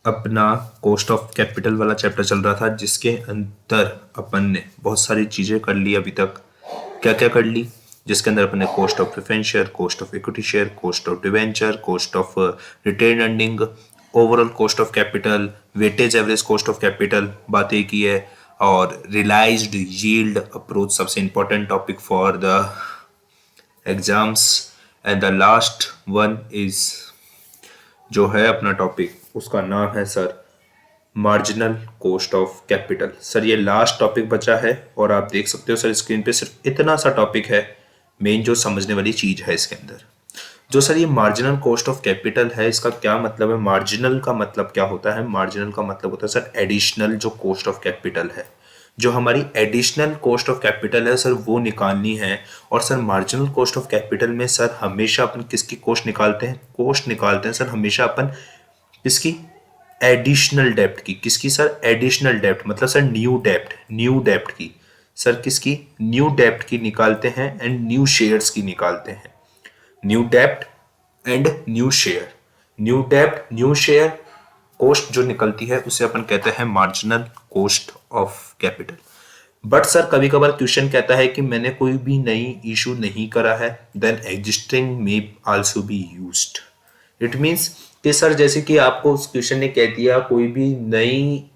अपना cost of capital वाला chapter चल रहा था, जिसके अंदर अपन ने बहुत सारी चीजें कर ली अभी तक। क्या क्या कर ली? जिसके अंदर अपन ने cost of preference share, cost of equity share, cost of debenture, cost of retained earning, overall cost of capital, weightage average cost of capital बातें की है, और रियलाइज्ड यील्ड अप्रोच सबसे important topic for the exams. And the last one is जो है अपना topic, उसका नाम है sir marginal cost of capital. Sir ये लास्ट टॉपिक बचा है, और आप देख सकते हो सर स्क्रीन पे सिर्फ इतना सा टॉपिक है। मेन जो समझने वाली चीज है इसके अंदर, जो सर ये मार्जिनल कॉस्ट ऑफ कैपिटल है, इसका क्या मतलब है? मार्जिनल का मतलब क्या होता है? मार्जिनल का मतलब होता है सर एडिशनल जो कॉस्ट ऑफ कैपिटल है, जो हमारी एडिशनल कॉस्ट ऑफ कैपिटल है सर वो निकालनी है। और sir marginal cost of capital में सर हमेशा अपन किसकी कॉस्ट निकालते हैं? कॉस्ट निकालते हैं सर हमेशा अपन किसकी? एडिशनल डेप्ट की। किसकी सर? एडिशनल डेप्ट, मतलब सर न्यू डेप्ट, न्यू डेप्ट की। सर किसकी? न्यू डेप्ट की निकालते हैं एंड न्यू शेयर्स की निकालते हैं। न्यू डेप्ट एंड न्यू शेयर, न्यू डेप्ट न्यू शेयर कॉस्ट जो निकलती है उसे अपन कहते हैं marginal cost of capital. But sir कभी कभार क्वेश्चन कहता है कि मैंने कोई भी नई इशू नहीं करा है, then existing may also be used. It means कि सर जैसे कि आपको उस क्वेश्चन ने कह दिया कोई भी नई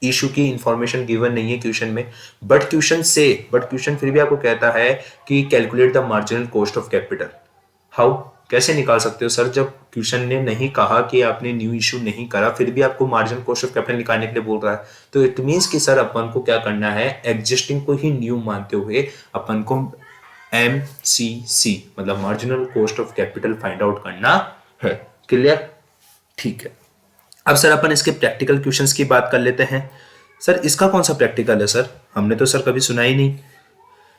इशू की इंफॉर्मेशन गिवन नहीं है क्वेश्चन में, बट क्वेश्चन फिर भी आपको कहता है कि calculate the marginal cost of capital. How? कैसे निकाल सकते हो सर? जब क्वेश्चन ने नहीं कहा कि आपने न्यू इशू नहीं करा, फिर भी आपको मार्जिनल कॉस्ट ऑफ कैपिटल निकालने के लिए बोल रहा है, तो इट मीन्स कि सर अपन को क्या करना है? एग्जिस्टिंग को ही न्यू मानते हुए अपन को MCC मतलब marginal cost of capital find out करना है। क्लियर? ठीक है। अब सर अपन इसके प्रैक्टिकल क्वेश्चंस की बात कर लेते हैं। सर इसका कौन सा प्रैक्टिकल है सर? हमने तो सर कभी सुना ही नहीं।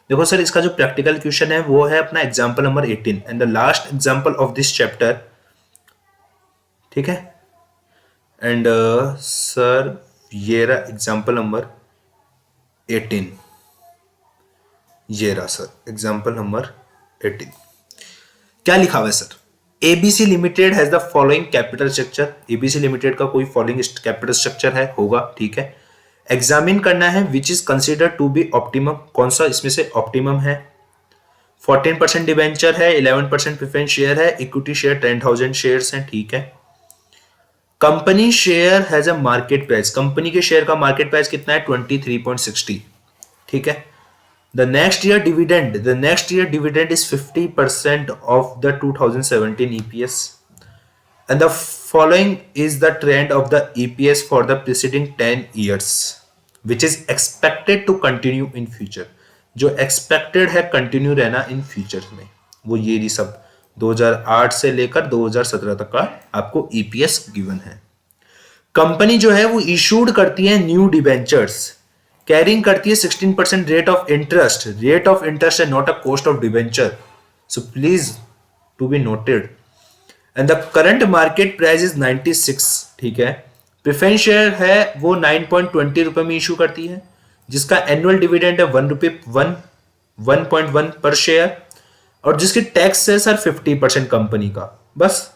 देखो सर इसका जो प्रैक्टिकल क्वेश्चन है वो है अपना example number 18 and the last example of this chapter. ठीक है। एंड सर ये रहा एग्जांपल नंबर 18, ये रहा सर एग्जांपल नंबर 18। क्या लिखा हुआ है sir? ABC limited has the following capital structure. ABC limited का कोई फॉलोइंग कैपिटल स्ट्रक्चर है, होगा, ठीक है। एग्जामिन करना है which is considered to be optimum, कौन सा इसमें से ऑप्टिमम है। 14% डिवेंचर है, 11% प्रेफरेंस शेयर है, इक्विटी शेयर 10,000 शेयर्स हैं, ठीक है। Company share has a market price, company के शेयर का मार्केट प्राइस कितना है? 23.60, ठीक है। The next year dividend is 50% of the 2017 EPS. And the following is the trend of the EPS for the preceding 10 years, which is expected to continue in future. जो expected है continue रहना in future में, वो ये भी सब 2008 से लेकर 2017 तक का आपको EPS given है। कंपनी जो है वो इशूड करती है न्यू डिबेंचर्स, कैरिंग करती है 16% rate of interest. Rate of interest है, not a cost of debenture, so please to be noted. And the current market price is 96, ठीक है। प्रेफरेंस शेयर है वो 9.20 रुपए में इशू करती है, जिसका एनुअल डिविडेंड है 1.1 पर शेयर, और जिसकी टैक्स है सर 50% कंपनी का। बस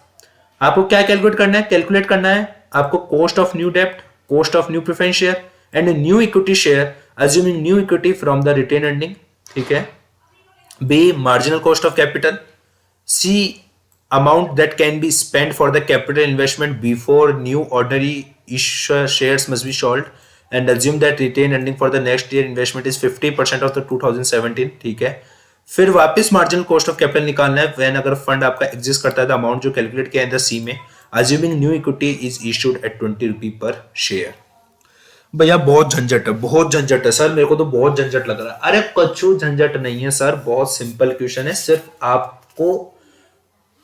आपको क्या कैलकुलेट करना है आपको कॉस्ट ऑफ न्यू डेप्ट, cost of new preference share and new equity share assuming new equity from the retained earning, ठीक है। B marginal cost of capital. C amount that can be spent for the capital investment before new ordinary issue shares must be sold and assume that retained earning for the next year investment is 50% of the 2017, ठीक है। फिर वापस marginal cost of capital निकालना है when अगर fund आपका exist करता है, द अमाउंट जो कैलकुलेट किया है इन द सी में, assuming new equity is issued at 20 रुपी पर शेयर। भैया बहुत झंझट है, बहुत झंझट है सर, मेरे को तो बहुत झंझट लग रहा है। अरे कछु झंझट नहीं है सर, बहुत सिंपल क्वेश्चन है, सिर्फ आपको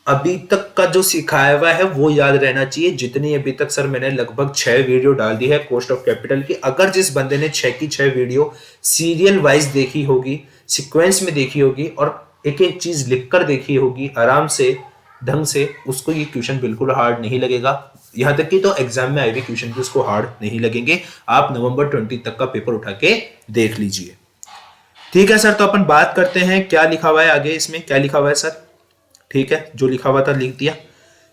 अभी तक का जो सिखाया हुआ है वो याद रहना चाहिए। जितनी अभी तक सर मैंने लगभग 6 वीडियो डाल दी है कॉस्ट ऑफ कैपिटल की, अगर जिस बंदे ने 6 की 6 वीडियो सीरियल वाइज देखी होगी, सीक्वेंस में देखी होगी और एक एक चीज लिखकर देखी होगी आराम से ढंग से, उसको ये क्वेश्चन बिल्कुल हार्ड नहीं लगेगा। यहां तक कि तो एग्जाम में आए हुए क्वेश्चन भी उसको हार्ड नहीं लगेंगे। आप नवंबर 20 तक का पेपर उठा के देख लीजिए, ठीक है सर। तो अपन बात करते हैं क्या लिखा हुआ है आगे, इसमें क्या लिखा हुआ है सर, ठीक है। जो लिखा हुआ था लिख दिया।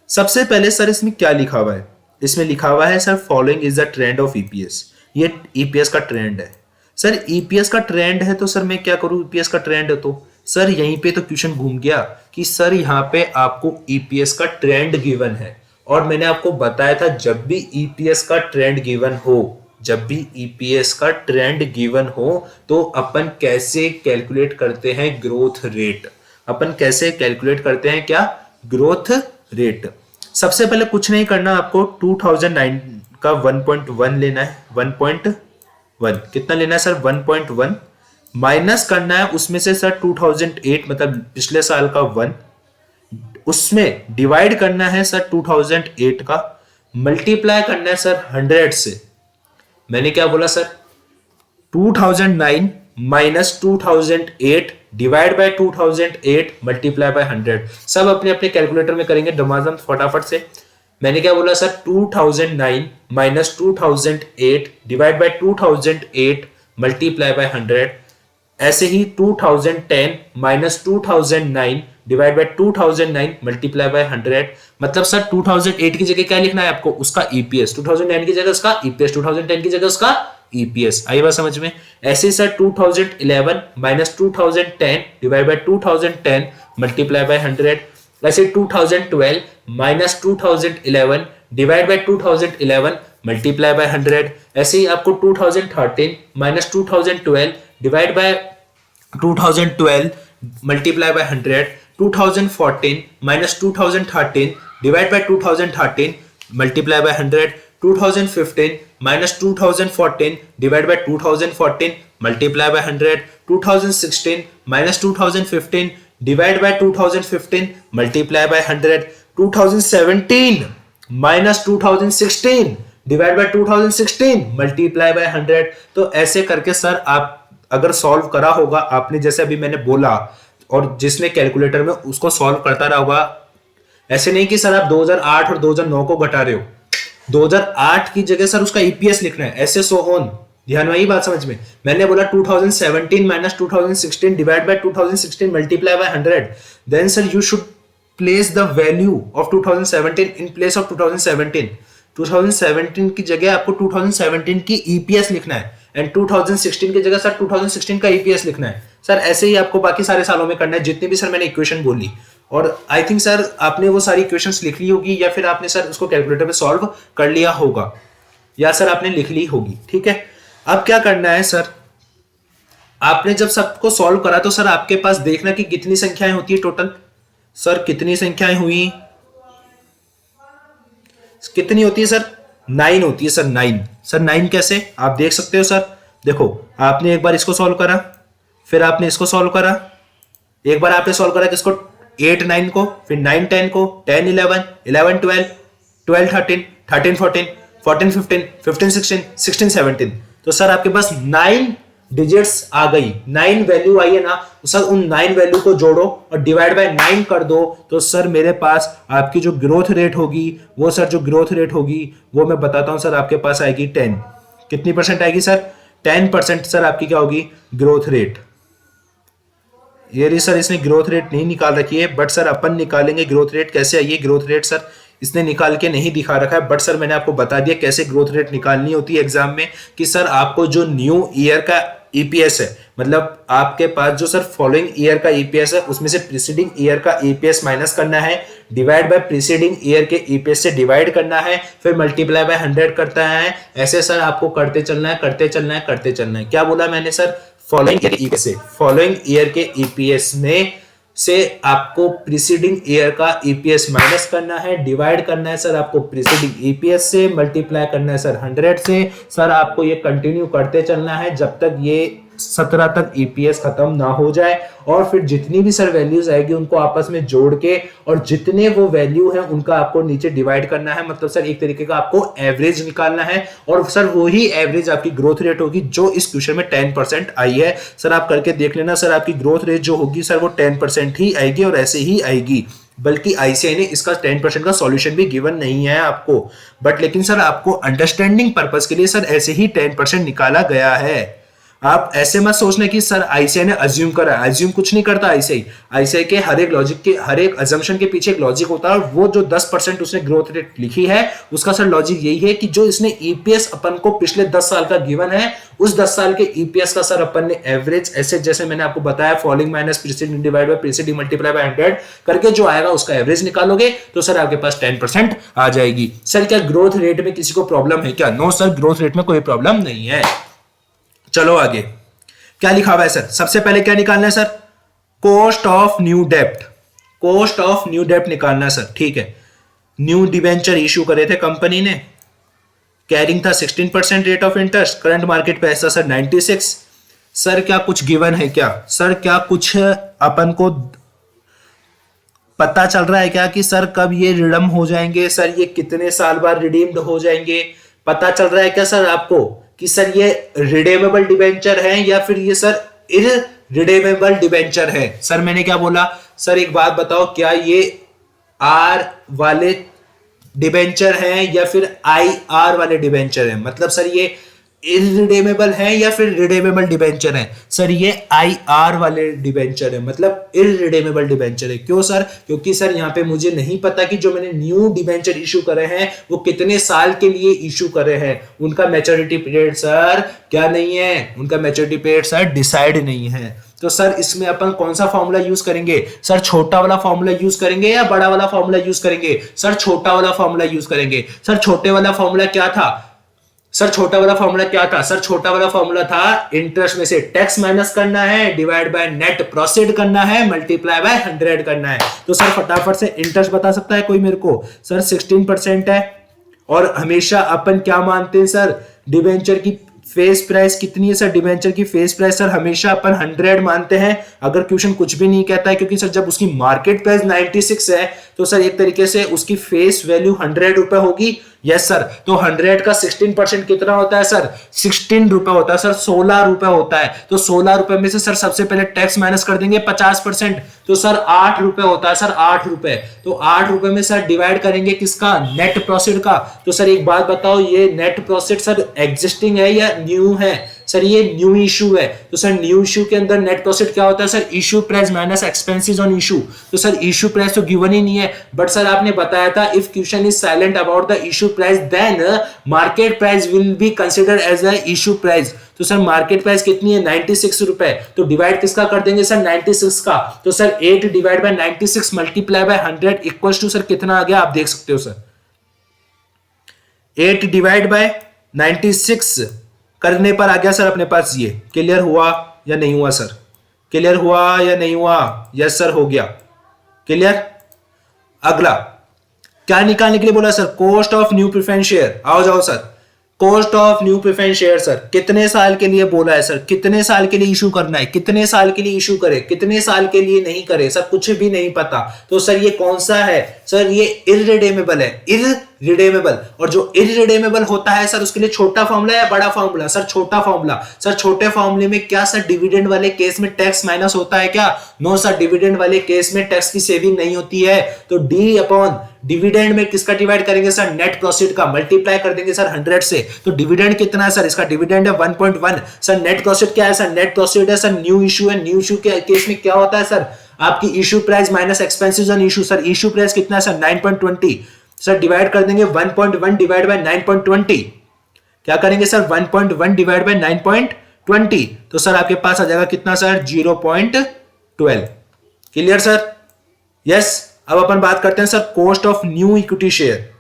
सबसे पहले सर इसमें क्या लिखा हुआ है, इसमें लिखा हुआ है sir following is the trend of EPS, ये ईपीएस का ट्रेंड है। सर ईपीएस का ट्रेंड है तो सर मैं क्या करूं, ईपीएस का ट्रेंड है तो सर यहीं पे तो क्वेश्चन घूम गया कि सर यहाँ पे आपको ईपीएस का ट्रेंड गिवन है, और मैंने आपको बताया था जब भी ईपीएस का ट्रेंड गिवन हो, जब भी ईपीएस का ट्रेंड गिवन हो तो अपन कैसे कैलकुलेट करते हैं ग्रोथ रेट, अपन कैसे कैलकुलेट करते हैं क्या, ग्रोथ रेट। सबसे पहले कुछ नहीं करना, आपको 2009 का 1.1 लेना है, 1.1 कितना लेना है सर, 1.1 माइनस करना है उसमें से सर 2008 मतलब पिछले साल का 1, उसमें डिवाइड करना है सर 2008 का, मल्टीप्लाई करना है सर 100 से। मैंने क्या बोला sir, 2009 minus 2008 divide by 2008 multiply by 100। सब अपने अपने कैलकुलेटर में करेंगे दमादम फटाफट से। मैंने क्या बोला sir, 2009 minus 2008 divide by 2008 multiply by 100। ऐसे ही 2010 minus 2009 divide by 2009 multiply by 100। मतलब सर 2008 की जगह क्या लिखना है आपको, उसका ईपीएस, 2009 की जगह उसका ईपीएस, 2010 की जगह उसका ईपीएस। आई बात समझ में। ऐसे ही sir 2011 minus 2010 divide by 2010 multiply by 100। ऐसे 2012 minus 2011 divide by 2011 multiply by 100। ऐसे ही आपको 2013 minus 2012 divide by 2012 multiply by 100। 2014 minus 2013 divide by 2013 multiply by 100। 2015 minus 2014 divide by 2014 multiply by 100। 2016 minus 2015 divide by 2015 multiply by 100। 2017 minus 2016 divide by 2016 multiply by 100। तो ऐसे करके sir आप अगर solve करा होगा आपने, जैसे अभी मैंने बोला, और जिसने कैलकुलेटर में उसको सॉल्व करता रहा होगा। ऐसे नहीं कि सर आप 2008 और 2009 को घटा रहे हो, 2008 की जगह सर उसका ईपीएस लिखना है, ऐसे सो ऑन। ध्यान में आई बात समझ में। मैंने बोला 2017 minus 2016 divide by 2016 multiply by 100, then sir you should place the value of 2017 in place of 2017। 2017 की जगह आपको 2017 की ईपीएस लिखना है, एंड 2016 की जगह सर 2016 का ईपीएस लिखना है। सर ऐसे ही आपको बाकी सारे सालों में करना है, जितनी भी सर मैंने इक्वेशन बोली। और आई थिंक सर आपने वो सारी इक्वेशंस लिख ली होगी, या फिर आपने सर उसको कैलकुलेटर में सॉल्व कर लिया होगा, या सर आपने लिख ली होगी। ठीक है, अब क्या करना है सर, आपने जब सबको सॉल्व करा तो सर आपके पास देखना कि कितनी संख्याएं होती है टोटल। सर कितनी संख्याएं हुई, कितनी होती है सर, 9 होती है सर, 9। सर 9 कैसे, आप देख सकते हो सर। देखो आपने एक बार इसको सॉल्व करा, फिर आपने इसको सॉल्व करा, एक बार आपने सॉल्व करा किसको, 8 9 को, फिर 9 10 को, 10 11 11 12 12 13 13 14 14 15 15 16 16 17। तो सर आपके पास 9 डिजिट्स आ गई, 9 वैल्यू आई है ना। तो सर उन 9 वैल्यू को जोड़ो और डिवाइड बाय 9 कर दो। तो सर मेरे पास आपकी जो ग्रोथ रेट होगी, वो सर जो ग्रोथ रेट होगी वो मैं बताता हूं सर, आपके पास आएगी 10। कितनी परसेंट आएगी सर, 10% सर आपकी क्या होगी, ग्रोथ रेट। ये रही सर, इसने ग्रोथ रेट नहीं निकाल रखी है, बट सर अपन निकालेंगे ग्रोथ रेट। कैसे आई है ग्रोथ रेट सर, इसने निकाल के नहीं दिखा रखा है, बट सर मैंने आपको बता दिया कैसे ग्रोथ रेट निकालनी होती है एग्जाम में। कि सर आपको जो न्यू ईयर का ईपीएस है, मतलब आपके पास जो सर फॉलोइंग ईयर का ईपीएस है, उसमें से प्रीसीडिंग ईयर का ईपीएस माइनस करना है, डिवाइड बाय प्रीसीडिंग ईयर के ईपीएस से डिवाइड करना है, फिर मल्टीप्लाई बाय 100 करता है। ऐसे सर आपको करते चलना है, करते चलना है, करते चलना है। क्या बोला मैंने सर, फॉलोइंग ईयर के ईपीएस से, फॉलोइंग ईयर के ईपीएस में से आपको प्रीसीडिंग ईयर का ईपीएस माइनस करना है, डिवाइड करना है सर आपको प्रीसीडिंग ईपीएस से, मल्टीप्लाई करना है सर 100 से। सर आपको ये कंटिन्यू करते चलना है जब तक ये 17 तक ईपीएस खत्म ना हो जाए। और फिर जितनी भी सर वैल्यूज आएगी उनको आपस में जोड़ के, और जितने वो वैल्यू है उनका आपको नीचे डिवाइड करना है। मतलब सर एक तरीके का आपको एवरेज निकालना है, और सर वही एवरेज आपकी ग्रोथ रेट होगी जो इस क्वेश्चन में 10% आई है। सर आप करके देख लेना, सर आपकी ग्रोथ रेट जो होगी सर वो 10% ही आएगी, और ऐसे ही आएगी। बल्कि आईसीआई ने इसका 10% का सॉल्यूशन भी गिवन नहीं है आपको, बट लेकिन सर आपको अंडरस्टैंडिंग पर्पस के लिए सर ऐसे ही 10% निकाला गया है। आप ऐसे मत सोचना कि सर आईसीआई ने अज्यूम करा, अज्यूम कुछ नहीं करता आईसीआई। आईसीआई के हर एक लॉजिक के, हर एक अजम्पशन के पीछे एक लॉजिक होता है, और वो जो 10% उसने ग्रोथ रेट लिखी है उसका सर लॉजिक यही है कि जो इसने ईपीएस अपन को पिछले 10 साल का गिवन है, उस 10 साल के ईपीएस का सर अपन ने एवरेज ऐसे, जैसे मैंने आपको बताया following minus preceding divide by preceding multiply by 100 करके जो आएगा उसका एवरेज निकालोगे तो सर आपके पास 10% आ जाएगी। सर क्या ग्रोथ रेट में किसी को प्रॉब्लम है क्या? नो सर, ग्रोथ रेट में कोई प्रॉब्लम नहीं है। चलो आगे क्या लिखा हुआ है सर? सबसे पहले क्या निकालना है सर? कॉस्ट ऑफ न्यू डेप्ट। कॉस्ट ऑफ न्यू डेप्ट निकालना है सर, ठीक है। न्यू डिवेंचर इशू करे थे कंपनी ने, कैरिंग था 16% rate of interest, current market पे ऐसा सर 96। सर क्या कुछ गिवन है क्या? सर क्या कुछ अपन को पता चल रहा है क्या कि सर कब ये रिडम हो जाएंगे, सर ये कितने साल बाद रिडीम्ड हो जाएंगे? पता चल रहा है क्या सर आपको कि सर ये रिडेमेबल डिबेंचर है या फिर ये सर इररिडेमेबल डिबेंचर है? सर मैंने क्या बोला? सर एक बात बताओ, क्या ये आर वाले डिबेंचर हैं या फिर आई आर वाले डिबेंचर हैं? मतलब सर ये इररिडेमेबल है या फिर रिडेमेबल डिबेंचर है? सर ये आई आर वाले डिबेंचर है, मतलब इररिडेमेबल डिबेंचर है। क्यों सर? क्योंकि सर यहाँ पे मुझे नहीं पता कि जो मैंने न्यू डिबेंचर इशू करे हैं वो कितने साल के लिए इशू करे हैं। उनका मैच्योरिटी पीरियड सर क्या नहीं है, उनका मैच्योरिटी पीरियड सर डिसाइड नहीं है। तो सर इसमें अपन कौन सा फॉर्मूला यूज करेंगे? सर छोटा वाला फॉर्मूला यूज करेंगे या बड़ा वाला फॉर्मूला यूज करेंगे? सर छोटा वाला फॉर्मूला यूज करेंगे। सर छोटे वाला फॉर्मूला क्या था? सर छोटा वाला फॉर्मूला क्या था? सर छोटा वाला फॉर्मूला था इंटरेस्ट में से टैक्स माइनस करना है, डिवाइड बाय नेट प्रोसीड करना है, मल्टीप्लाई बाय 100 करना है। तो सर फटाफट से इंटरेस्ट बता सकता है कोई मेरे को? सर 16% है। और हमेशा अपन क्या मानते हैं सर? डिबेंचर की फेस प्राइस कितनी है सर? डिबेंचर की फेस प्राइस सर हमेशा अपन 100 मानते हैं, अगर क्वेश्चन कुछ भी नहीं कहता है, क्योंकि सर जब उसकी मार्केट प्राइस 96 है तो सर एक तरीके से उसकी फेस वैल्यू 100 रुपए होगी। यस सर, तो 100 का 16% कितना होता है सर? 16 रुपए होता है सर, 16 रुपए होता है। तो 16 रुपए में से सर सबसे पहले टैक्स माइनस कर देंगे 50%, तो सर 8 रुपए होता है सर, 8 रुपए। तो 8 रुपए में सर डिवाइड करेंगे किसका? नेट प्रॉफिट का। तो सर एक बात बताओ, ये नेट प्रॉफिट सर एग्जिस्टिंग है या न्यू है? सर ये न्यू इशू है। तो सर न्यू इशू के अंदर नेट प्रॉफिट क्या होता है sir? Issue price minus expenses on issue. तो सर इशू प्राइस तो गिवन ही नहीं है, बट सर आपने बताया था if question is silent about the issue price then market price will be considered as a issue price. तो sir market price कितनी है? 96 रुपए। तो डिवाइड किसका कर देंगे सर? 96 का। तो sir 8 divide by 96 multiply by 100 equals to sir कितना आ गया? आप देख सकते हो सर, 8 डिवाइड बाय 96 करने पर आ गया सर अपने पास ये। क्लियर हुआ या नहीं हुआ सर? क्लियर हुआ या नहीं हुआ? यस सर हो गया क्लियर। अगला क्या निकालने के लिए बोला sir? Cost of new preference share. आओ जाओ sir, cost of new preference share sir कितने साल के लिए बोला है सर? कितने साल के लिए इशू करना है? कितने साल के लिए इशू करे, कितने साल के लिए नहीं करे सर? कुछ भी नहीं पता। तो सर ये कौन सा है सर? ये इररिडेमेबल है, इररिडेमेबल। और जो इररिडेमेबल होता है सर उसके लिए छोटा फॉर्मूला या बड़ा फॉर्मूला? सर छोटा फॉर्मूला। सर छोटे फॉर्मूले में क्या सर डिविडेंड वाले केस में टैक्स माइनस होता है क्या? नो सर, डिविडेंड वाले केस में टैक्स की सेविंग नहीं होती है। तो डी अपॉन डिविडेंड में किसका डिवाइड करेंगे सर? नेट प्रॉफिट का। मल्टीप्लाई कर देंगे सर 100 से। तो डिविडेंड कितना है सर? इसका डिविडेंड है 1.1। सर नेट प्रॉफिट क्या है सर? नेट प्रॉफिट है सर न्यू इशू है। न्यू इशू के केस में क्या होता है सर? आपकी issue price minus expenses on issue. Sir issue price कितना है सर? 9.20। सर डिवाइड कर देंगे 1.1 डिवाइड बाय 9.20। क्या करेंगे सर? 1.1 divide by 9.20। तो सर आपके पास आ जाएगा कितना सर? 0.12। Clear sir? यस। अब अपन बात करते हैं sir cost of new equity share.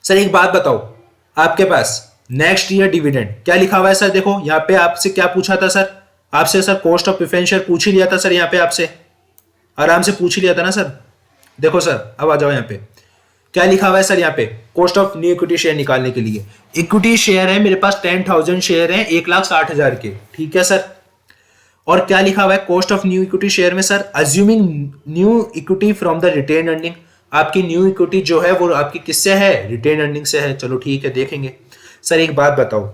Sir एक बात बताओ, आपके पास नेक्स्ट ईयर डिविडेंड क्या लिखा हुआ है सर? देखो यहाँ पे आपसे क्या पूछा था सर? आपसे sir cost of preference share पूछ ही लिया था सर, यहाँ पे आपसे आराम से पूछ ही लिया था ना सर। देखो सर अब आ जाओ, यहाँ पे क्या लिखा हुआ है सर? यहाँ पे cost of new equity share निकालने के लिए, इक्विटी शेयर है मेरे पास 10,000 शेयर है 1,60,000 के, ठीक है सर। और क्या लिखा हुआ है cost of new equity share में sir? Assuming new equity from the retained earning. आपकी न्यू इक्विटी जो है वो आपकी किससे है? रिटेन अर्निंग से है। चलो ठीक है, देखेंगे। सर एक बात बताओ,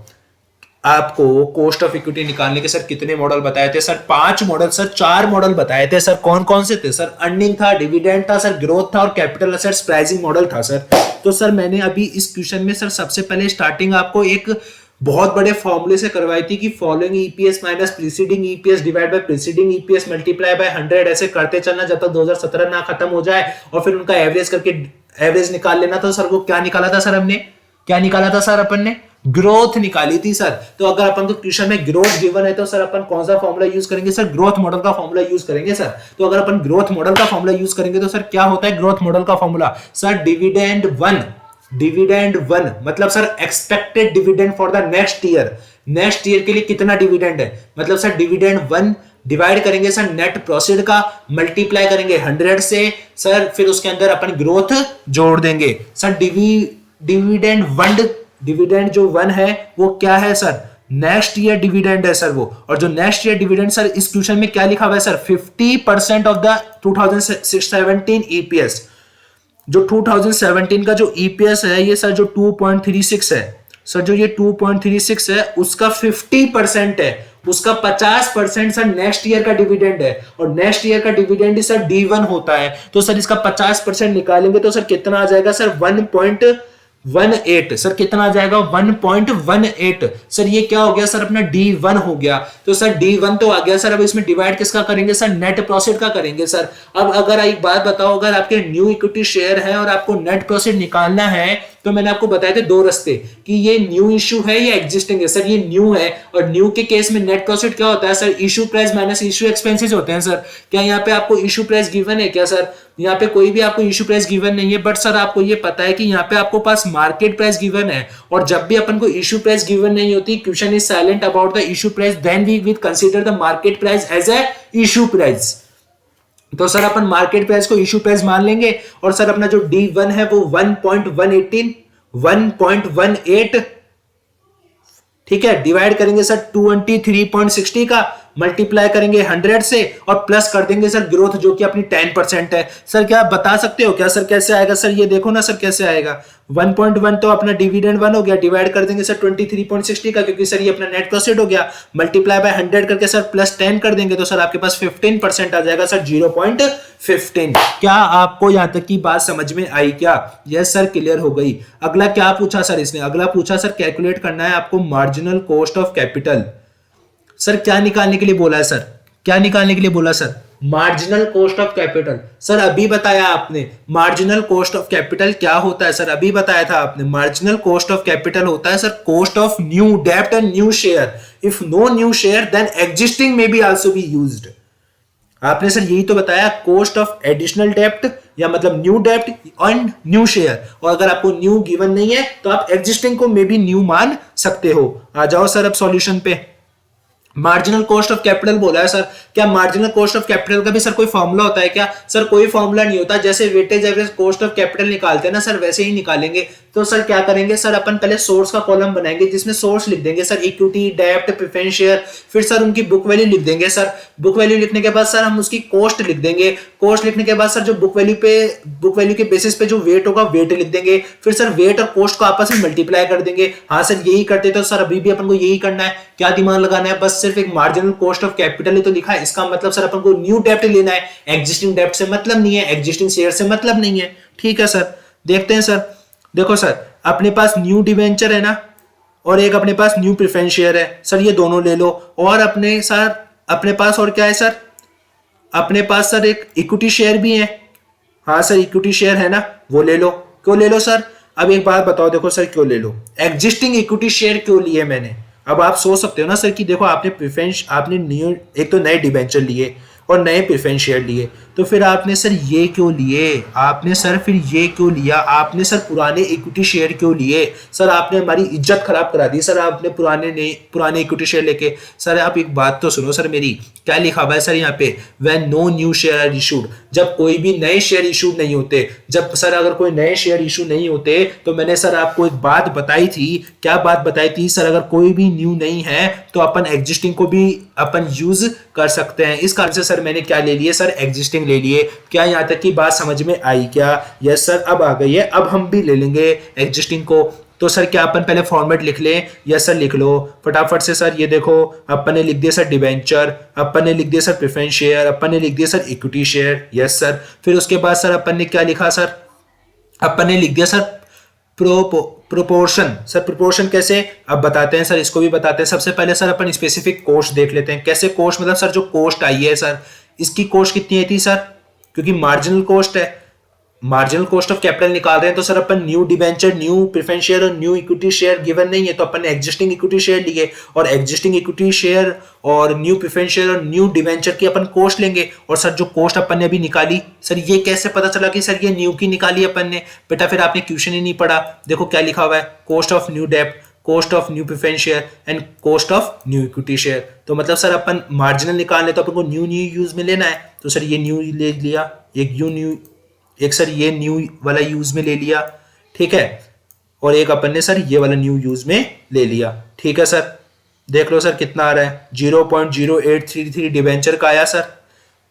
आपको कॉस्ट ऑफ इक्विटी निकालने के सर कितने मॉडल बताए थे सर? 5 मॉडल सर, 4 मॉडल बताए थे सर। कौन कौन से थे सर? अर्निंग था, डिविडेंड था सर, ग्रोथ था और कैपिटल असेट्स प्राइसिंग मॉडल था सर। तो सर मैंने अभी इस क्वेश्चन में सर सबसे पहले स्टार्टिंग आपको एक बहुत बड़े फॉर्मूले से करवाई थी कि following EPS minus preceding EPS divide by preceding EPS multiply by 100, ऐसे करते चलना जब तक 2017 ना खत्म हो जाए, और फिर उनका एवरेज करके एवरेज निकाल लेना। तो सर वो क्या निकाला था सर, हमने क्या निकाला था सर, अपन ने ग्रोथ निकाली थी सर। तो अगर अपन को क्वेश्चन में ग्रोथ गिवन है तो सर अपन कौन सा फॉर्मूला यूज करेंगे सर, ग्रोथ मॉडल का फॉर्मूला यूज करेंगे सर। तो अगर अपन ग्रोथ मॉडल का फॉर्मूला यूज करेंगे तो सर क्या होता है ग्रोथ मॉडल का फॉर्मूला सर, डिविडेंड वन मतलब sir expected dividend for the next year, next year के लिए कितना डिविडेंड है, मतलब सर डिविडेंड वन डिवाइड करेंगे सर नेट प्रोसीड का, मल्टीप्लाई करेंगे 100 से सर, फिर उसके अंदर अपन ग्रोथ जोड़ देंगे सर। डिविडेंड जो वन है वो क्या है सर, नेक्स्ट ईयर डिविडेंड है सर वो। और जो नेक्स्ट ईयर डिविडेंड सर इस क्वेश्चन में क्या लिखा हुआ है सर, 50% ऑफ द 2017 ईपीएस। जो 2017 का जो ईपीएस है ये सर जो 2.36 है सर, जो ये 2.36 है उसका 50% है, उसका 50% सर नेक्स्ट ईयर का डिविडेंड है, और नेक्स्ट ईयर का डिविडेंड सर D1 होता है। तो सर इसका 50% निकालेंगे तो सर कितना आ जाएगा सर 1.18 सर, कितना आ जाएगा 1.18 सर। ये क्या हो गया सर अपना D1 हो गया। तो सर D1 तो आ गया सर, अब इसमें डिवाइड किसका करेंगे सर, नेट प्रॉफिट का करेंगे सर। अब अगर एक बात बताओ, अगर आपके न्यू इक्विटी शेयर है और आपको नेट प्रॉफिट निकालना है तो मैंने आपको बताया थे दो रास्ते कि ये न्यू इश्यू है या एग्जिस्टिंग है। सर ये न्यू है, और न्यू के केस में नेट प्रॉफिट क्या होता है sir, issue price minus issue expenses होते हैं सर। क्या यहाँ पे आपको इश्यू प्राइस गिवन है क्या सर, यहाँ पे कोई भी आपको इश्यू प्राइस गिवन नहीं है, बट सर आपको ये पता है कि यहाँ पे आपको पास मार्केट प्राइस गिवन है। और जब भी अपन को इश्यू प्राइस गिवन नहीं होती, question is silent about the issue price, then we will consider the market price as a issue price. तो सर अपन मार्केट प्राइस को इश्यू प्राइस मान लेंगे, और सर अपना जो D1 है वो 1.18 ठीक है, डिवाइड करेंगे सर 23.60 का, मल्टीप्लाई करेंगे 100 से, और प्लस कर देंगे सर ग्रोथ जो कि अपनी 10% है। सर क्या आप बता सकते हो क्या सर कैसे आएगा सर, ये देखो ना सर कैसे आएगा। 1.1 तो अपना डिविडेंड 1 हो गया, डिवाइड कर देंगे सर 23.60 का, क्योंकि सर ये अपना नेट प्रॉफिट हो गया, मल्टीप्लाई बाय 100 करके सर प्लस 10 कर देंगे तो सर आपके पास 15% आ जाएगा सर, 0.15। क्या आपको यहां तक की बात समझ में आई क्या? यस सर, क्लियर हो गई। अगला क्या पूछा सर इसने, अगला पूछा सर कैलकुलेट करना है आपको marginal cost of capital. Sir क्या निकालने के लिए बोला है सर, क्या निकालने के लिए बोला sir, marginal cost of capital. Sir अभी बताया आपने मार्जिनल कॉस्ट ऑफ कैपिटल क्या होता है सर, अभी बताया था आपने। मार्जिनल कॉस्ट ऑफ कैपिटल होता है सर कॉस्ट ऑफ न्यू डेब्ट and new share. If no new share then existing may be also be used. आपने सर यही तो बताया, कॉस्ट ऑफ एडिशनल डेब्ट या मतलब न्यू डेब्ट एंड न्यू शेयर। और अगर आपको न्यू गिवन नहीं है तो आप एग्जिस्टिंग को मे बी न्यू मान सकते हो। आ जाओ सर अब सॉल्यूशन पे। मार्जिनल कॉस्ट ऑफ कैपिटल बोला है सर, क्या मार्जिनल कॉस्ट ऑफ कैपिटल का भी सर कोई फॉर्मूला होता है क्या? सर कोई फॉर्मूला नहीं होता, जैसे weightage average cost of capital निकालते हैं ना सर, वैसे ही निकालेंगे। तो सर क्या करेंगे सर, अपन पहले सोर्स का कॉलम बनाएंगे जिसमें सोर्स लिख देंगे सर, इक्विटी, डेब्ट, प्रेफरेंस शेयर, फिर सर उनकी बुक वैल्यू लिख देंगे सर। बुक वैल्यू लिखने के बाद सर हम उसकी कॉस्ट लिख देंगे। कॉस्ट लिखने के बाद सर जो बुक वैल्यू के बेसिस पे जो वेट होगा वेट लिख देंगे। फिर सर वेट और कॉस्ट को आपस में मल्टीप्लाई कर देंगे। हाँ सर यही करते तो सर अभी भी अपन को यही करना है। क्या दिमाग लगाना है, बस सिर्फ एक मार्जिनल कॉस्ट ऑफ कैपिटल ही तो लिखा है, इसका मतलब सर अपन को न्यू डेब्ट लेना है, एग्जिस्टिंग डेब्ट से मतलब नहीं है, एग्जिस्टिंग शेयर से मतलब नहीं है। ठीक है सर, देखते हैं सर। देखो सर अपने पास न्यू डिवेंचर है ना, और एक अपने पास न्यू प्रेफरेंस शेयर है सर, ये दोनों ले लो। और अपने पास और क्या है सर, अपने पास सर एक इक्विटी शेयर भी है। हाँ सर इक्विटी शेयर है ना, वो ले लो। क्यों ले लो सर? अब एक बात बताओ, देखो सर क्यों ले लो, एग्जिस्टिंग इक्विटी शेयर क्यों लिए मैंने? अब आप सोच सकते हो ना सर कि देखो आपने न्यू एक तो नए डिबेंचर लिए और नए प्रेफरेंस शेयर लिए, तो फिर आपने सर ये क्यों लिए? आपने सर फिर ये क्यों लिया? आपने सर पुराने इक्विटी शेयर क्यों लिए? सर आपने हमारी इज्जत खराब करा दी सर, आपने पुराने इक्विटी शेयर लेके। सर आप एक बात तो सुनो सर मेरी, क्या लिखा हुआ है सर यहाँ पे, when no new share are issued, जब कोई भी नए शेयर इशूड नहीं होते। जब सर अगर कोई नए शेयर इशू नहीं होते तो मैंने सर आपको एक बात बताई थी। क्या बात बताई थी सर? अगर कोई भी न्यू नहीं है तो अपन एग्जिस्टिंग को भी अपन यूज कर सकते हैं। इस कारण से सर मैंने क्या ले लिए सर, एग्जिस्टिंग ले लिए। क्या यहाँ तक की बात समझ में आई क्या? यस सर अब आ गई है, अब हम भी ले लेंगे एग्जिस्टिंग को। तो सर क्या अपन पहले फॉर्मेट लिख लें? यस सर लिख लो फटाफट से सर। ये देखो अपन ने लिख दिया सर डिवेंचर, अपन ने लिख दिया सर प्रेफरेंस शेयर, अपन ने लिख दिया sir equity share. Yes sir, फिर उसके बाद सर अपन ने क्या लिखा सर, अपन ने लिख दिया सर प्रोपोर्शन, सर प्रोपोर्शन कैसे अब बताते हैं सर, इसको भी बताते हैं। सबसे पहले सर अपन स्पेसिफिक कॉस्ट देख लेते हैं। कैसे कॉस्ट, मतलब सर जो कॉस्ट आई है सर, इसकी कॉस्ट कितनी आई थी सर, क्योंकि मार्जिनल कॉस्ट है, मार्जिनल कॉस्ट ऑफ कैपिटल निकाल रहे हैं, तो सर अपन new debenture, new preference share और न्यू इक्विटी शेयर गिवन नहीं है, तो अपन ने एग्जिस्टिंग इक्विटी शेयर लिए, और एग्जिस्टिंग इक्विटी शेयर और न्यू प्रेफरेंस शेयर और न्यू डिबेंचर की अपन कॉस्ट लेंगे। और सर जो कॉस्ट अपन ने अभी निकाली सर, ये कैसे पता चला कि सर ये न्यू की निकाली अपन ने? बेटा फिर आपने क्वेश्चन ही नहीं पढ़ा। देखो क्या लिखा हुआ है, कॉस्ट ऑफ न्यू डेब्ट, cost of new preference share and cost of new equity share. तो मतलब सर अपन मार्जिनल निकालने तो अपन को न्यू न्यू यूज में लेना है, तो सर ये न्यू ले लिया, एक यू न्यू, एक सर ये न्यू वाला यूज में ले लिया, ठीक है, और एक अपन ने सर ये वाला न्यू यूज में ले लिया, ठीक है सर। देख लो सर कितना आ रहा है, 0.0833 डिबेंचर का आया सर,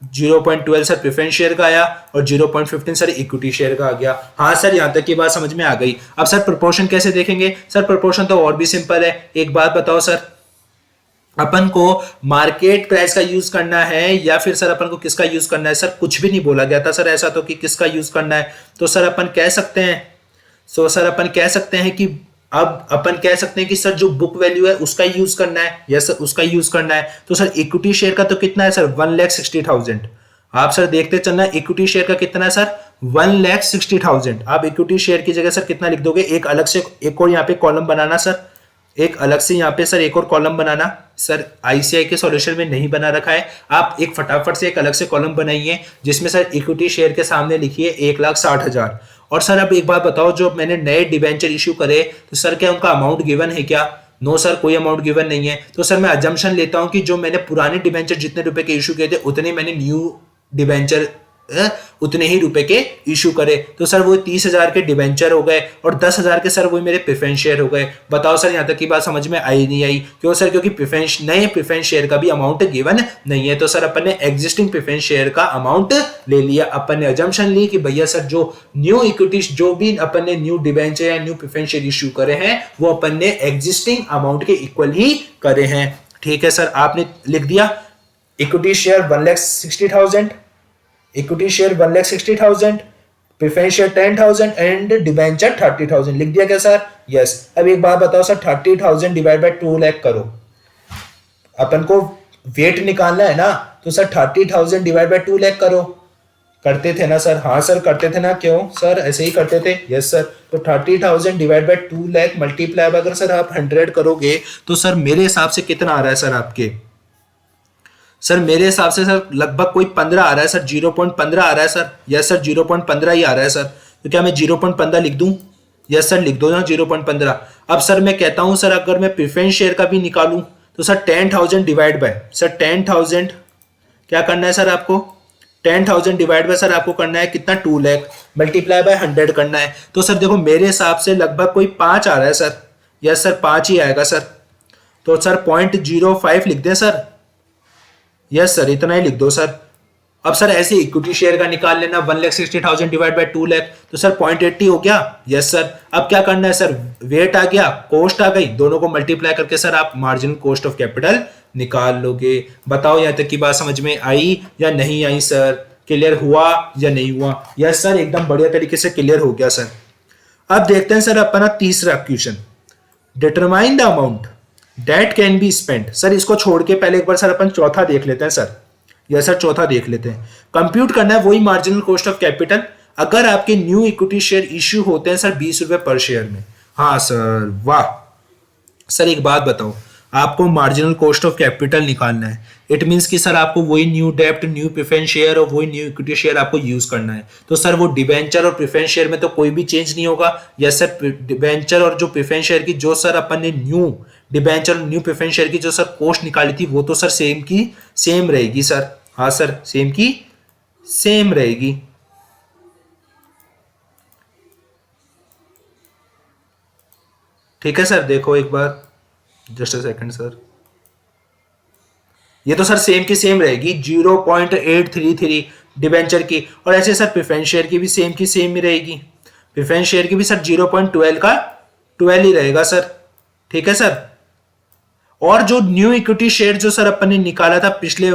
0.12 सर प्रेफरेंस शेयर का आया, और 0.15 सर इक्विटी शेयर का आ गया। हाँ सर यहां तक की बात समझ में आ गई। अब सर प्रोपोर्शन कैसे देखेंगे? सर प्रोपोर्शन तो और भी सिंपल है। एक बात बताओ सर, अपन को मार्केट प्राइस का यूज करना है या फिर सर अपन को किसका यूज करना है? सर कुछ भी नहीं बोला गया था सर ऐसा तो कि किसका यूज करना है। तो सर अपन कह सकते हैं, सर अपन कह सकते हैं कि अब अपन कह सकते हैं कि सर जो बुक वैल्यू है उसका यूज करना है, या सर उसका यूज करना है। तो सर इक्विटी शेयर का तो कितना है सर, 1,60,000। आप सर देखते चलना, इक्विटी शेयर का कितना है सर, 1,60,000। आप इक्विटी शेयर की जगह सर कितना लिख दोगे? एक अलग से एक और यहाँ पे कॉलम बनाना सर, एक अलग से यहाँ पे सर एक और कॉलम बनाना। सर आईसीआई के सॉल्यूशन में नहीं बना रखा है, आप एक फटाफट से एक अलग से कॉलम बनाइए जिसमें सर इक्विटी शेयर के सामने लिखिए 1,60,000। और सर अब एक बात बताओ, जो मैंने नए डिबेंचर इश्यू करे तो सर क्या उनका अमाउंट गिवन है क्या? नो सर, कोई अमाउंट गिवन नहीं है। तो सर मैं अजम्पशन लेता हूं कि जो मैंने पुराने डिबेंचर जितने रुपए के इशू किए थे उतने मैंने न्यू डिबेंचर उतने ही रुपए के इशू करे। तो सर वो 30,000 के डिबेंचर हो गए और 10,000 के सर वो मेरे प्रेफरेंस शेयर हो गए। बताओ सर यहाँ तक की बात समझ में आई नहीं आई? क्यों सर? क्योंकि नए प्रेफरेंस शेयर का भी अमाउंट गिवन नहीं है। तो सर अपन ने एग्जिस्टिंग प्रेफरेंस शेयर का अमाउंट ले लिया। अपन ने अजम्पशन ली कि भैया सर जो न्यू इक्विटी, जो भी अपन ने न्यू डिबेंचर या न्यू प्रेफरेंस शेयर इशू करे हैं वो अपन ने एग्जिस्टिंग अमाउंट के इक्वल ही करे हैं। ठीक है सर, आपने लिख दिया equity share 1,60,000, equity share 1,60,000, preference share 10,000 and debenture 30,000। लिख दिया क्या सर? यस। अब एक बात बताओ सर, 30,000 डिवाइड बाय 2 लाख करो, अपन को वेट निकालना है ना, तो सर 30,000 डिवाइड बाय 2 लाख करो। करते थे ना सर? हाँ सर करते थे ना। क्यों सर? ऐसे ही करते थे। Yes sir. तो 30,000 डिवाइड बाय 2 लाख मल्टीप्लाई अगर सर आप 100 करोगे तो सर मेरे हिसाब से कितना आ रहा है सर आपके? सर मेरे हिसाब से सर लगभग कोई 15 आ रहा है सर, 0.15 आ रहा है सर। यस सर 0.15 ही आ रहा है सर। तो क्या मैं 0.15 लिख दूं? यस सर लिख दो ना 0.15। अब सर मैं कहता हूं सर अगर मैं प्रेफरेंस शेयर का भी निकालूं तो सर 10,000 डिवाइड बाय सर 10,000 क्या करना है सर आपको? 10,000 डिवाइड बाय सर आपको करना है कितना? 2 लाख मल्टीप्लाई बाय 100 करना है। तो सर देखो मेरे हिसाब से लगभग कोई 5 आ रहा है सर। यस सर 5 ही आएगा सर। तो सर 0.05 लिख दें सर। यस सर इतना ही लिख दो सर। अब सर ऐसे इक्विटी शेयर का निकाल लेना 1,60,000 डिवाइड बाय 2 लाख, तो सर 0.80 हो गया। Yes sir. अब क्या करना है सर? वेट आ गया, कॉस्ट आ गई, दोनों को मल्टीप्लाई करके सर आप मार्जिनल कॉस्ट ऑफ कैपिटल निकाल लोगे। बताओ यहाँ तक की बात समझ में आई या नहीं आई सर? क्लियर हुआ या नहीं हुआ? यस सर एकदम बढ़िया तरीके से क्लियर हो गया सर। अब देखते हैं सर अपना तीसरा question, determine the amount that can be spent. Sir इसको छोड़ के पहले एक बार सर अपन चौथा देख लेते हैं सर। यस सर चौथा देख लेते हैं। कंप्यूट करना है वही मार्जिनल कॉस्ट ऑफ कैपिटल अगर आपके न्यू इक्विटी शेयर इश्यू होते हैं सर 20 रुपए पर शेयर में। हाँ सर वाह। सर एक बात बताओ, आपको मार्जिनल कॉस्ट ऑफ कैपिटल निकालना है, इट मींस कि सर आपको वही न्यू डेब्ट, न्यू प्रेफरेंस शेयर और वही न्यू इक्विटी शेयर आपको यूज करना है। तो सर वो डिबेंचर और प्रेफरेंस शेयर में तो कोई भी चेंज नहीं होगा। यस सर डिबेंचर और जो प्रेफरेंस शेयर की जो सर अपन ने न्यू डिबेंचर और न्यू प्रेफरेंस शेयर की जो सर कॉस्ट निकाली थी वो तो सर सेम की सेम रहेगी सर। हाँ सर सेम की सेम रहेगी। ठीक है सर, देखो एक बार जस्ट अ सेकंड सर, ये तो सर सेम की सेम रहेगी 0.833 डिबेंचर की, और ऐसे सर प्रेफरेंस शेयर की भी सेम की सेम ही रहेगी। प्रेफरेंस शेयर की भी सर 0.12 का 12 ही रहेगा सर। ठीक है सर। और जो न्यू इक्विटी शेयर जो सर अपन ने निकाला था पिछले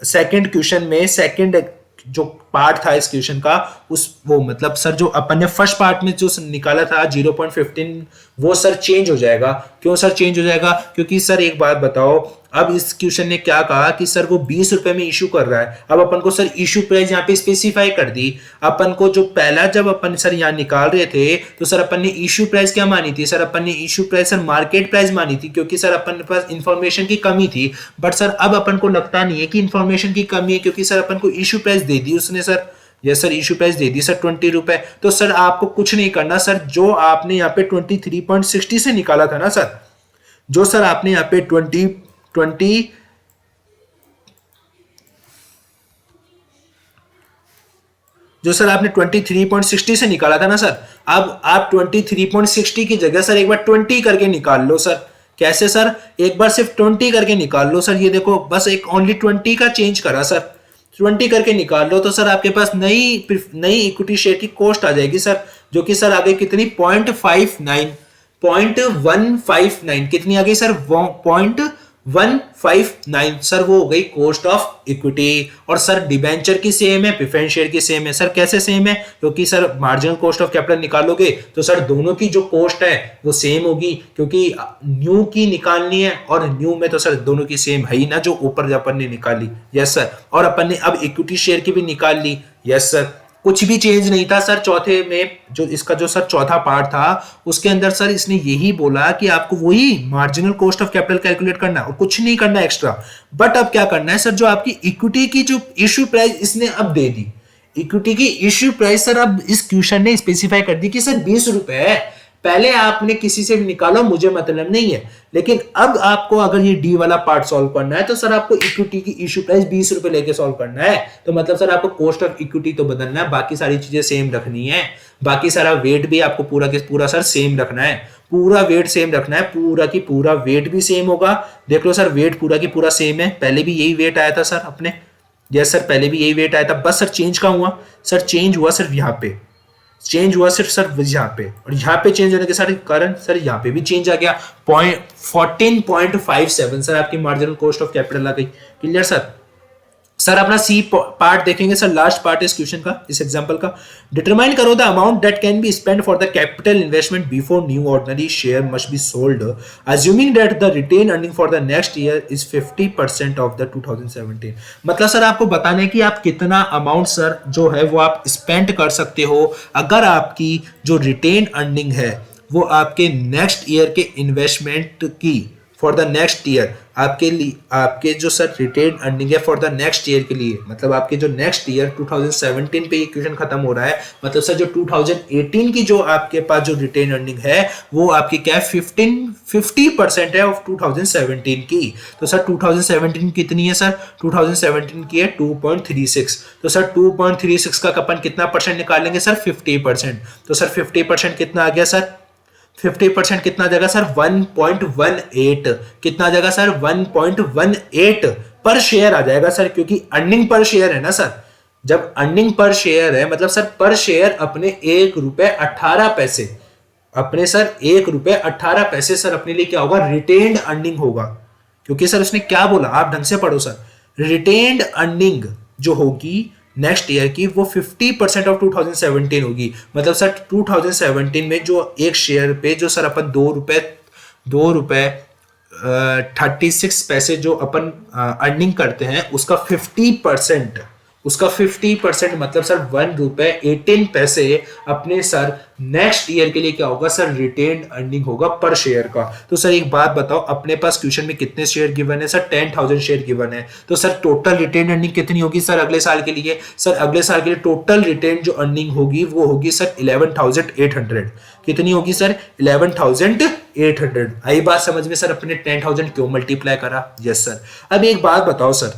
सेकंड क्वेश्चन में, सेकंड जो पार्ट था इस क्वेश्चन का, उस वो मतलब सर जो अपन ने फर्स्ट पार्ट में जो निकाला था 0.15 वो सर चेंज हो जाएगा। क्यों सर चेंज हो जाएगा? क्योंकि सर एक बात बताओ, अब इस क्वेश्चन ने क्या कहा कि सर वो 20 रुपए में इशू कर रहा है। अब अपन को सर इशू प्राइस यहाँ पे स्पेसिफाई कर दी। अपन को जो पहला जब अपन सर यहाँ निकाल रहे थे तो सर अपन ने इशू प्राइस क्या मानी थी? सर अपन ने issue price sir market price मानी थी, क्योंकि सर अपन के पास इंफॉर्मेशन की कमी थी। बट सर अब अपन को लगता नहीं है कि इंफॉर्मेशन की कमी है, क्योंकि सर अपन को इशू प्राइस दे दी उसने sir. Yes sir, issue price दे दी सर 20 रुपए। तो सर आपको कुछ नहीं करना सर, जो आपने यहाँ पे 23.60 से निकाला था ना सर, जो सर आपने यहाँ पे 20 जो सर आपने 23.60 से निकाला था ना सर, अब आप 23.60 की जगह सर एक बार 20 करके निकाल लो सर। कैसे सर? एक बार सिर्फ 20 करके निकाल लो सर। ये देखो बस एक ओनली 20 का चेंज करा सर, 20 करके निकाल लो तो सर आपके पास नई इक्विटी शेयर की कॉस्ट आ जाएगी सर, जो कि सर आ गई कितनी? 0.159 कितनी आ गई सर? 0.159 सर, वो हो गई कॉस्ट ऑफ इक्विटी। और सर डिबेंचर की सेम है, प्रेफरेंस शेयर की सेम है सर। कैसे सेम है? क्योंकि sir marginal cost of capital निकालोगे तो सर दोनों की जो कॉस्ट है वो सेम होगी, क्योंकि न्यू की निकालनी है और न्यू में तो सर दोनों की सेम है ही ना, जो ऊपर अपन ने निकाली। यस सर, और अपन ने अब इक्विटी शेयर की भी निकाल ली। यस सर, कुछ भी चेंज नहीं था सर। चौथे में जो इसका जो सर चौथा पार्ट था उसके अंदर सर इसने यही बोला कि आपको वही marginal cost of capital calculate करना है और कुछ नहीं करना एक्स्ट्रा। बट अब क्या करना है सर, जो आपकी इक्विटी की जो इश्यू प्राइस इसने अब दे दी, इक्विटी की इश्यू प्राइस सर अब इस क्वेश्चन ने स्पेसिफाई कर दी कि सर 20 रुपए है। पहले आपने किसी से भी निकालो, मुझे मतलब नहीं है, लेकिन अब आपको अगर ये डी वाला पार्ट सॉल्व करना है तो सर आपको इक्विटी की इश्यू प्राइस 20 रुपए लेके सॉल्व करना है। तो मतलब सर आपको कॉस्ट ऑफ इक्विटी तो बदलना है, बाकी सारी चीजें सेम रखनी है। बाकी सारा वेट भी आपको पूरा के पूरा सर सेम रखना है, पूरा वेट सेम रखना है, पूरा की पूरा वेट भी सेम होगा। देख लो सर, वेट पूरा की पूरा सेम है, पहले भी यही वेट आया था सर अपने। यस सर, पहले भी यही वेट आया था, बस सर चेंज कहाँ हुआ? सर चेंज हुआ सिर्फ यहाँ पे, चेंज हुआ सिर्फ सर यहाँ पे, और यहाँ पे चेंज होने के साथ कारण सर यहाँ पे भी चेंज आ गया। 14.57 सर आपकी मार्जिनल कॉस्ट ऑफ कैपिटल आ गई। Clear sir? सर अपना सी पार्ट देखेंगे सर, लास्ट पार्ट इस क्वेश्चन का, इस एग्जांपल का। डिटरमाइन करो the amount that can be spend for the capital investment before new ordinary share must be sold, assuming that the retained earning for the next year is 50% of the 2017। मतलब sir आपको बताना है कि आप कितना amount sir जो है वो आप स्पेंड कर सकते हो अगर आपकी जो रिटेन अर्निंग है वो आपके नेक्स्ट ईयर के इन्वेस्टमेंट की फॉर द नेक्स्ट ईयर, आपके लिए आपके जो सर रिटेन अर्निंग है फॉर द नेक्स्ट ईयर के लिए, मतलब आपके जो नेक्स्ट ईयर 2017 पे ये क्वेश्चन खत्म हो रहा है, मतलब सर जो 2018 की जो आपके पास जो रिटेन अर्निंग है वो आपकी क्या है? 50% है ऑफ 2017 की। तो सर 2017 कितनी है सर? 2017 की है 2.36। तो सर 2.36 का अपन कितना परसेंट निकालेंगे सर? 50%। तो सर 50% कितना आ गया सर? 50% कितना जाएगा सर? 1.18। कितना जाएगा सर? 1.18 पर शेयर आ जाएगा सर, क्योंकि अर्निंग पर शेयर है ना सर। जब अर्निंग पर शेयर है मतलब सर पर शेयर अपने 1 रुपए 18 पैसे, अपने सर 1 रुपए 18 पैसे सर अपने लिए क्या होगा? रिटेन्ड अर्निंग होगा। क्योंकि सर उसने क्या बोला, आप ढंग से पढ़ो सर, रिटेन्ड अर्निंग जो होगी नेक्स्ट ईयर की वो 50% ऑफ 2017 होगी। मतलब सर 2017 में जो एक शेयर पे जो सर अपन 2 रुपए 36 पैसे जो अपन अर्निंग करते हैं उसका 50% मतलब सर 1 रुपए 18 पैसे अपने सर नेक्स्ट ईयर के लिए क्या होगा सर? रिटेन्ड अर्निंग होगा पर शेयर का। तो सर एक बात बताओ, अपने पास क्वेश्चन में कितने शेयर गिवन है सर? 10,000 शेयर गिवन है। तो सर टोटल रिटेन्ड अर्निंग कितनी होगी सर अगले साल के लिए? सर अगले साल के लिए टोटल रिटेन्ड जो अर्निंग होगी वो होगी सर 11,800। कितनी होगी सर? 11,800। आई बात समझ में सर? अपने 10,000 क्यों मल्टीप्लाई करा? Yes sir. अब एक बात बताओ सर,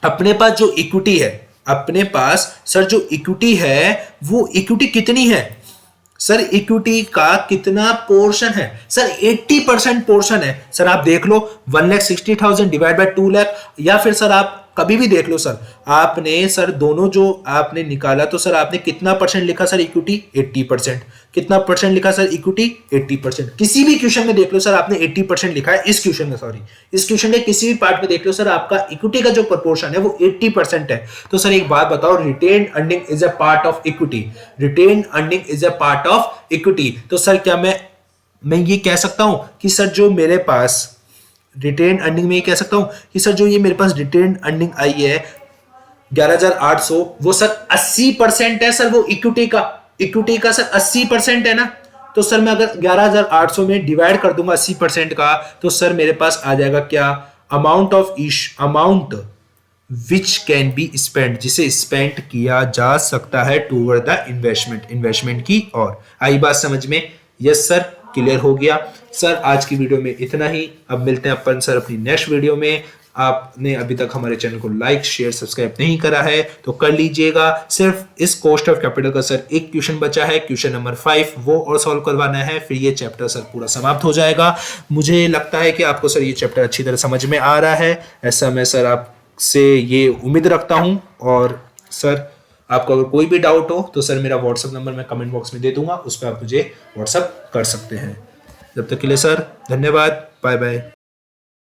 अपने पास जो इक्विटी है, अपने पास सर जो इक्विटी है वो इक्विटी कितनी है सर? इक्विटी का कितना पोर्शन है सर? 80% पोर्शन है सर। आप देख लो 1,60,000 डिवाइड बाय 2 लाख, या फिर सर आप कभी भी देख लो सर, आपने सर दोनों जो आपने निकाला तो सर आपने कितना परसेंट लिखा सर इक्विटी 80%, कितना परसेंट लिखा सर इक्विटी 80%। किसी भी क्वेश्चन में देख लो सर आपने 80% लिखा है, इस क्वेश्चन में सॉरी इस क्वेश्चन के किसी भी पार्ट में देख लो सर आपका इक्विटी का जो प्रोपोर्शन है वो 80% है। तो सर एक बात बताओ, retained earning is a part of equity, retained earning is a part of equity. तो सर क्या मैं ये कह सकता हूं कि सर जो मेरे पास रिटेन अर्निंग में ये कह सकता हूं कि सर जो ये मेरे पास रिटेन अर्निंग आई है 11,800, वो सर 80% है सर, वो इक्विटी का सर 80% है ना। तो सर मैं अगर 11,800 में डिवाइड कर दूंगा 80% का, तो सर मेरे पास आ जाएगा क्या, amount which can be spend, जिसे स्पेंड किया जा सकता है टूवर्ड द इन्वेस्टमेंट की और। आई बात समझ में? यस सर, क्लियर हो गया सर। आज की वीडियो में इतना ही, अब मिलते हैं अपन सर अपनी नेक्स्ट वीडियो में। आपने अभी तक हमारे चैनल को लाइक शेयर सब्सक्राइब नहीं करा है तो कर लीजिएगा। सिर्फ इस कॉस्ट ऑफ कैपिटल का सर एक क्वेश्चन बचा है, क्वेश्चन नंबर 5, वो और सॉल्व करवाना है, फिर ये चैप्टर सर पूरा समाप्त हो जाएगा। मुझे लगता है कि आपको सर ये चैप्टर अच्छी तरह समझ में आ रहा है, ऐसा मैं सर आपसे ये उम्मीद रखता हूं। और सर आपको अगर कोई भी डाउट हो तो सर मेरा व्हाट्सएप नंबर मैं कमेंट बॉक्स में दे दूंगा, उस पर आप मुझे व्हाट्सएप कर सकते हैं। जब तक के लिए सर धन्यवाद, बाय बाय।